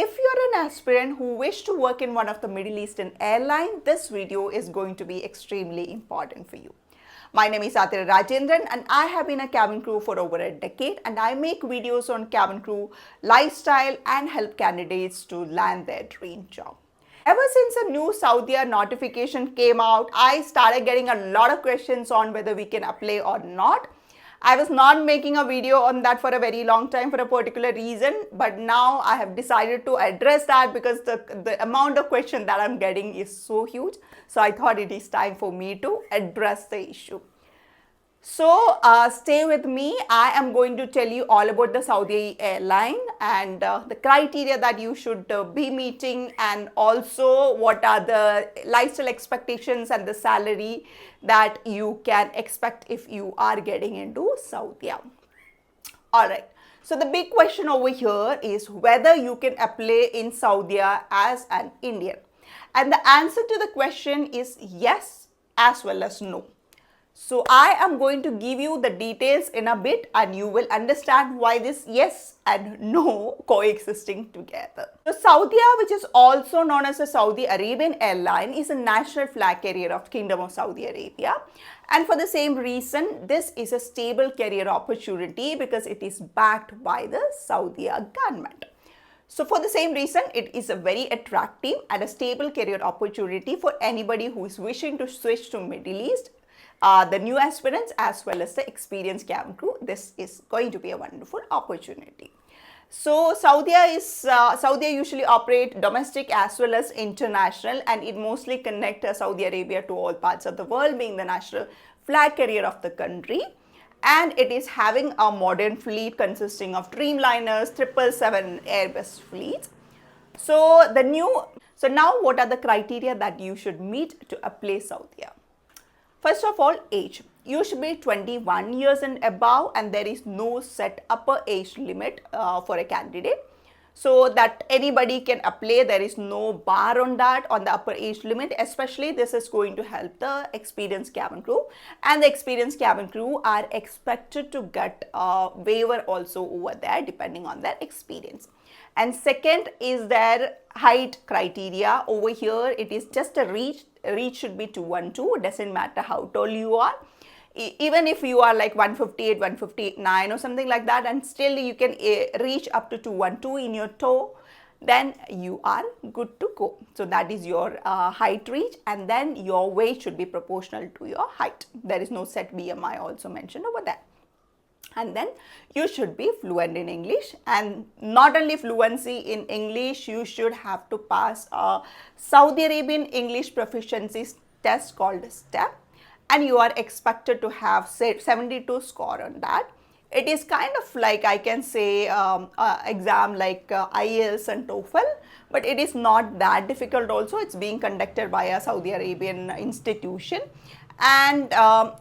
if you're an aspirant who wish to work in one of the Middle Eastern airline, this video is going to be extremely important for you. My name is Satya Rajendran and I have been a cabin crew for over a decade, and I make videos on cabin crew lifestyle and help candidates to land their dream job. Ever since a new Saudia notification came out, I started getting a lot of questions on whether we can apply or not. I was not making a video on that for a very long time for a particular reason, but now I have decided to address that because the amount of questions that I'm getting is so huge. So I thought it is time for me to address the issue. So stay with me. I am going to tell you all about the Saudia airline and the criteria that you should be meeting, and also what are the lifestyle expectations and the salary that you can expect if you are getting into Saudi. Alright, so the big question over here is whether you can apply in Saudi as an Indian. And the answer to the question is yes as well as no. So I am going to give you the details in a bit and you will understand why this yes and no coexisting together. So Saudia, which is also known as the Saudi Arabian Airline, is a national flag carrier of Kingdom of Saudi Arabia. And for the same reason, this is a stable career opportunity because it is backed by the Saudi government. So for the same reason, it is a very attractive and a stable career opportunity for anybody who is wishing to switch to Middle East. The new aspirants as well as the experienced cabin crew. This is going to be a wonderful opportunity. So Saudi usually operate domestic as well as international, and it mostly connects Saudi Arabia to all parts of the world, being the national flag carrier of the country. And it is having a modern fleet consisting of Dreamliners, 777 Airbus fleets. So now what are the criteria that you should meet to apply Saudi? First of all, age. You should be 21 years and above, and there is no set upper age limit for a candidate. So that anybody can apply, there is no bar on that, on the upper age limit. Especially this is going to help the experienced cabin crew, and the experienced cabin crew are expected to get a waiver also over there depending on their experience. And second is their height criteria. Over here it is just a reach should be 212. It doesn't matter how tall you are. Even if you are like 158, 159 or something like that, and still you can reach up to 212 in your toe, then you are good to go. So that is your height reach, and then your weight should be proportional to your height. There is no set BMI also mentioned over there. And then you should be fluent in English, and not only fluency in English, you should have to pass a Saudi Arabian English proficiency test called STEP, and you are expected to have 72 score on that. It is kind of like, I can say, exam like IELTS and TOEFL, but it is not that difficult also. It's being conducted by a Saudi Arabian institution. And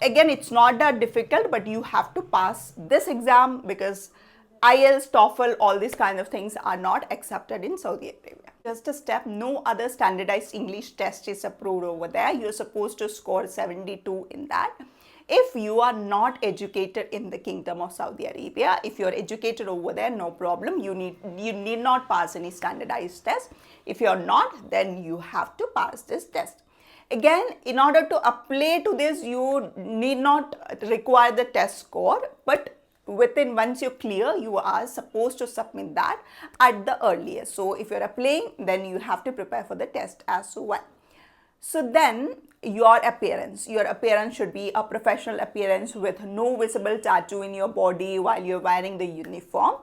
again, it's not that difficult, but you have to pass this exam because IELTS, TOEFL, all these kind of things are not accepted in Saudi Arabia. Just a step, no other standardized English test is approved over there. You're supposed to score 72 in that. If you are not educated in the Kingdom of Saudi Arabia, if you're educated over there, no problem. You need not pass any standardized test. If you're not, then you have to pass this test. Again, in order to apply to this, you need not require the test score, but once you clear, you are supposed to submit that at the earliest. So if you're applying, then you have to prepare for the test as well. So then your appearance should be a professional appearance with no visible tattoo in your body while you're wearing the uniform.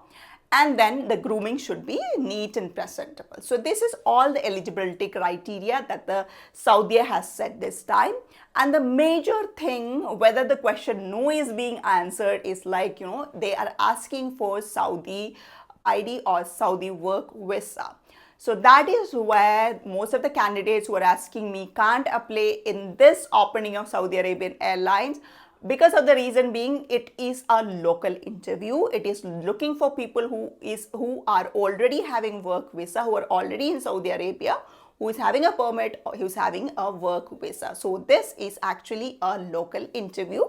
And then the grooming should be neat and presentable. So this is all the eligibility criteria that the Saudi has set this time. And the major thing, whether the question no is being answered, is like, they are asking for Saudi ID or Saudi work visa. So that is where most of the candidates who are asking me can't apply in this opening of Saudi Arabian Airlines, because of the reason being it is a local interview. It is looking for people who are already having work visa, who are already in Saudi Arabia, who is having a permit or who is having a work visa. So this is actually a local interview.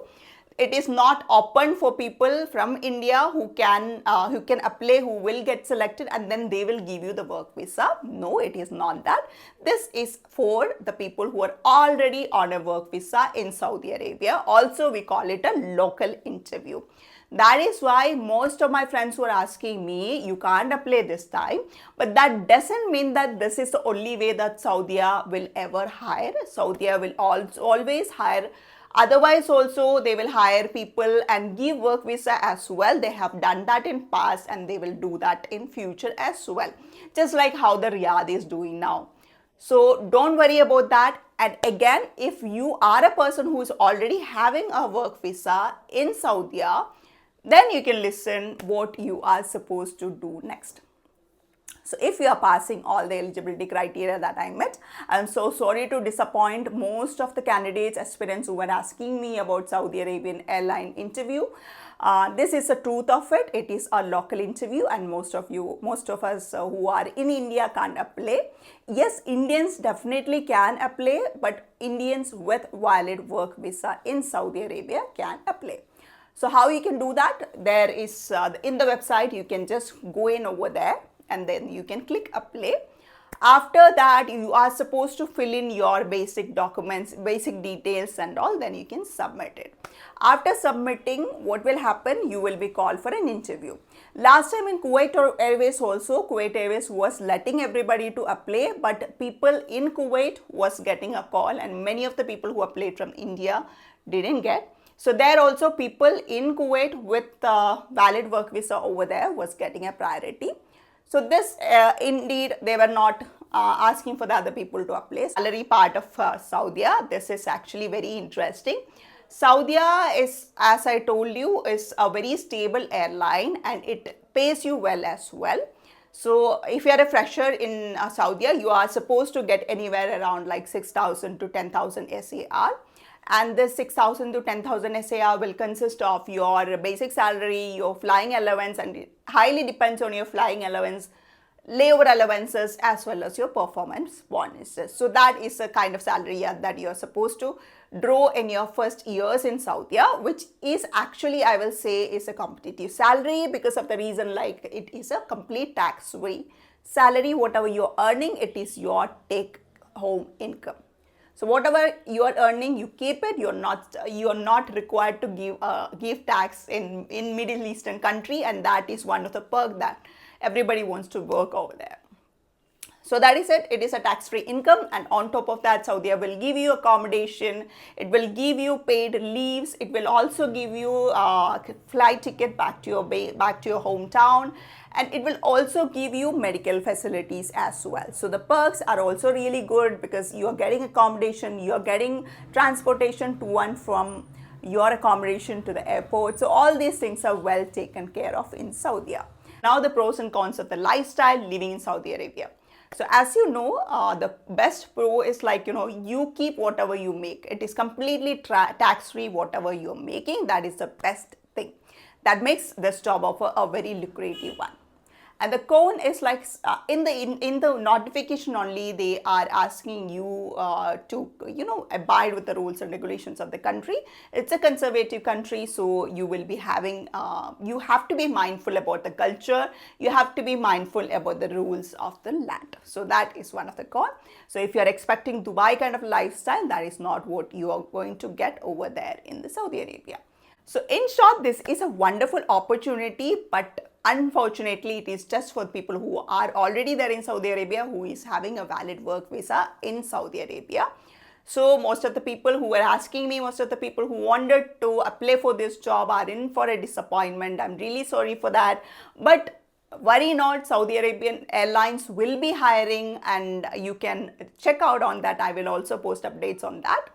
it is not open for people from India who can apply, who will get selected, and then they will give you the work visa. No, it is not that. This is for the people who are already on a work visa in Saudi Arabia. Also, we call it a local interview. That is why most of my friends were asking me, you can't apply this time. But that doesn't mean that this is the only way that Saudia will ever hire. Saudia will always hire. Otherwise also they will hire people and give work visa as well. They have done that in past and they will do that in future as well. Just like how the Riyadh is doing now. So don't worry about that. And again, if you are a person who is already having a work visa in Saudi, then you can listen what you are supposed to do next. So if you are passing all the eligibility criteria that I met, I'm so sorry to disappoint most of the candidates, aspirants who were asking me about Saudi Arabian airline interview. This is the truth of it. It is a local interview and most of us who are in India can't apply. Yes, Indians definitely can apply, but Indians with valid work visa in Saudi Arabia can apply. So how you can do that? There is in the website, you can just go in over there and then you can click apply. After that, you are supposed to fill in your basic documents, basic details and all, then you can submit it. After submitting, what will happen? You will be called for an interview. Last time in Kuwait Airways also, Kuwait Airways was letting everybody to apply, but people in Kuwait was getting a call and many of the people who applied from India didn't get. So there also people in Kuwait with valid work visa over there was getting a priority. So this indeed they were not asking for the other people to apply. Salary part of Saudia, this is actually very interesting. Saudia is, as I told you, is a very stable airline and it pays you well as well. So if you are a fresher in Saudi, you are supposed to get anywhere around like 6,000 to 10,000 SAR. And this 6,000 to 10,000 SAR will consist of your basic salary, your flying allowance, and it highly depends on your flying allowance, layover allowances, as well as your performance bonuses. So that is a kind of salary that you are supposed to draw in your first years in Saudi, which is actually, I will say, is a competitive salary because of the reason like it is a complete tax-free salary. Whatever you're earning, it is your take-home income. So whatever you are earning, you keep it. You are not required to give tax in Middle Eastern country, and that is one of the perks that everybody wants to work over there. So that is it. It is a tax-free income, and on top of that, Saudi will give you accommodation. It will give you paid leaves. It will also give you a flight ticket back to your hometown, and it will also give you medical facilities as well. So the perks are also really good because you are getting accommodation, you are getting transportation to and from your accommodation to the airport. So all these things are well taken care of in Saudi. Now the pros and cons of the lifestyle living in Saudi Arabia. So as you know, the best pro is like, you keep whatever you make. It is completely tax-free, whatever you're making. That is the best thing. That makes this job offer a very lucrative one. And the con is like in the notification only, they are asking you to abide with the rules and regulations of the country. It's a conservative country, so you will be having you have to be mindful about the culture. You have to be mindful about the rules of the land. So that is one of the cons. So if you are expecting Dubai kind of lifestyle, that is not what you are going to get over there in the Saudi Arabia. So in short, this is a wonderful opportunity, but unfortunately, it is just for people who are already there in Saudi Arabia, who is having a valid work visa in Saudi Arabia. So most of the people who were asking me, most of the people who wanted to apply for this job are in for a disappointment. I'm really sorry for that. But worry not, Saudi Arabian Airlines will be hiring and you can check out on that. I will also post updates on that.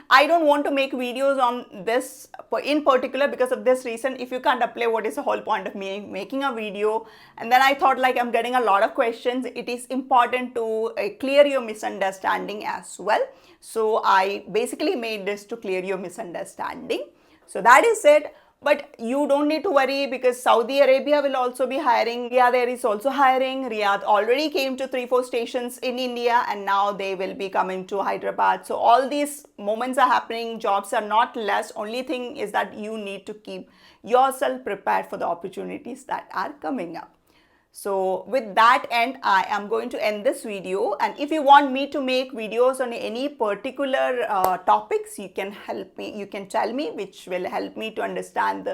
I don't want to make videos on this in particular because of this reason. If you can't apply, what is the whole point of me making a video? And then I thought like I'm getting a lot of questions. It is important to clear your misunderstanding as well. So I basically made this to clear your misunderstanding. So that is it. But you don't need to worry because Saudi Arabia will also be hiring. Riyadh Air is also hiring. Riyadh already came to 3-4 stations in India and now they will be coming to Hyderabad. So all these moments are happening. Jobs are not less. Only thing is that you need to keep yourself prepared for the opportunities that are coming up. So with that end, I am going to end this video, and if you want me to make videos on any particular topics, you can help me, you can tell me, which will help me to understand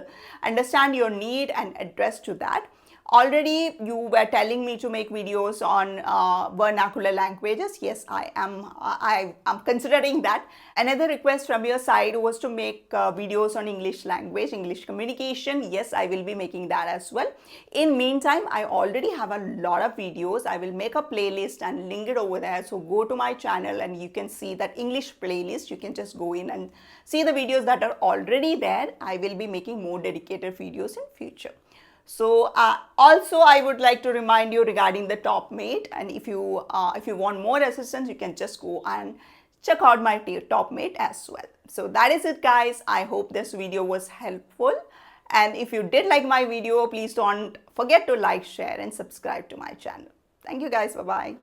your need and address to that. Already you were telling me to make videos on vernacular languages. Yes, I am considering that. Another request from your side was to make videos on English language, English communication. Yes, I will be making that as well. In meantime, I already have a lot of videos. I will make a playlist and link it over there. So go to my channel and you can see that English playlist. You can just go in and see the videos that are already there. I will be making more dedicated videos in future. So also I would like to remind you regarding the top mate, and if you want more assistance, you can just go and check out my top mate as well. So that is it, guys. I hope this video was helpful, and if you did like my video, please don't forget to like, share and subscribe to my channel. Thank you, guys. Bye bye.